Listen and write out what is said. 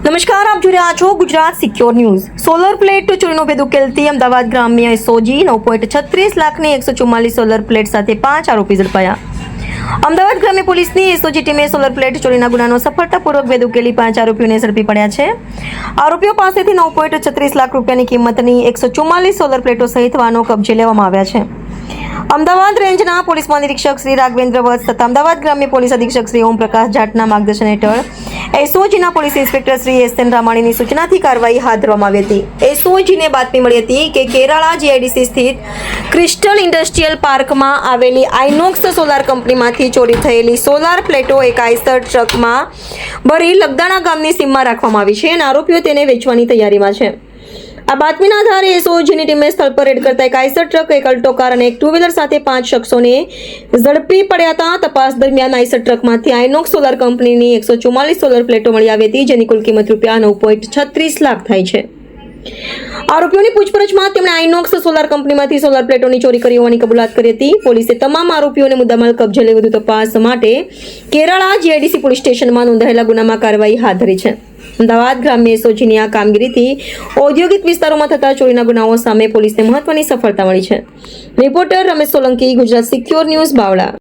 નમસ્કાર, આપ જોઈ રહ્યા છો Gujarat secure news. Solar plate ચોરીનો ભેદ ઉકેલતી અમદાવાદ ગ્રામ્ય એસઓજી 9.36 લાખની 144 સોલર પ્લેટ સાથે 5 આરોપી ઝડપાયા। અમદાવાદ ગ્રામ્ય પોલીસની એસઓજી ટીમે સોલર પ્લેટ ચોરીના ગુનાનો સફળતાપૂર્વક ભેદ ઉકેલી 5 આરોપીઓને ઝડપી પડ્યા છે। આરોપીઓ પાસેથી 9.36 લાખ રૂપિયાની કિંમતની 144 સોલર પ્લેટો સહિત વાહનો કબજે લેવામાં આવ્યા છે। અમદાવાદ રેન્જના પોલીસ મહાનિરીક્ષક શ્રી રાઘવેન્દ્ર વત્સ તથા અમદાવાદ ગ્રામ્ય પોલીસ અધિક્ષક શ્રી ઓમપ્રકાશ જાટના માર્ગદર્શન હેઠળ એસઓજીના પોલીસ ઇન્સ્પેક્ટર શ્રી એસએન રામાણીની સૂચનાથી કાર્યવાહી હાથ ધરવામાં આવી હતી। એસઓજીને બાતમી મળી હતી કે કેરાળા જીઆઈડીસી સ્થિત ક્રિસ્ટલ ઇન્ડસ્ટ્રીયલ પાર્કમાં આવેલી આઇનોક્સ સોલાર કંપનીમાંથી ચોરી થયેલી સોલાર પ્લેટો એક આઈસર ટ્રકમાં ભરી લગદાણા ગામની સીમમાં રાખવામાં આવી છે અને આરોપીઓ તેને વેચવાની તૈયારીમાં છે। આ બાતમીના આધારે એસઓજીની ટીમે સ્થળ પર રેડ કરતા એક આઈસર ટ્રક, એક અલ્ટો કાર અને એક ટુ વ્હીલર સાથે 5 શખ્સોને ઝડપી પડ્યા હતા। તપાસ દરમિયાન આઈસર ટ્રકમાંથી આઇનોક્સ સોલાર કંપનીની 144 સોલર પ્લેટો મળી આવી હતી, જેની કુલ કિંમત રૂપિયા 9.36 લાખ થાય છે। આરોપીઓની પૂછપરછમાં તેમણે આઇનોક્સ સોલાર કંપનીમાંથી સોલાર પ્લેટોની ચોરી કરી હોવાની કબૂલાત કરી હતી। પોલીસે તમામ આરોપીઓને મુદ્દામાલ કબજે લઈ વધુ તપાસ માટે કેરાળા જીઆઈડીસી પોલીસ સ્ટેશનમાં નોંધાયેલા ગુનામાં કાર્યવાહી હાથ ધરી છે। અમદાવાદ ગ્રામ્ય એસઓજીની આ કામગીરીથી ઔદ્યોગિક વિસ્તારોમાં થતા ચોરીના ગુનાઓ સામે પોલીસને મહત્વની સફળતા મળી છે। Reporter Ramesh Solanki, Gujarat secure news, Bavla.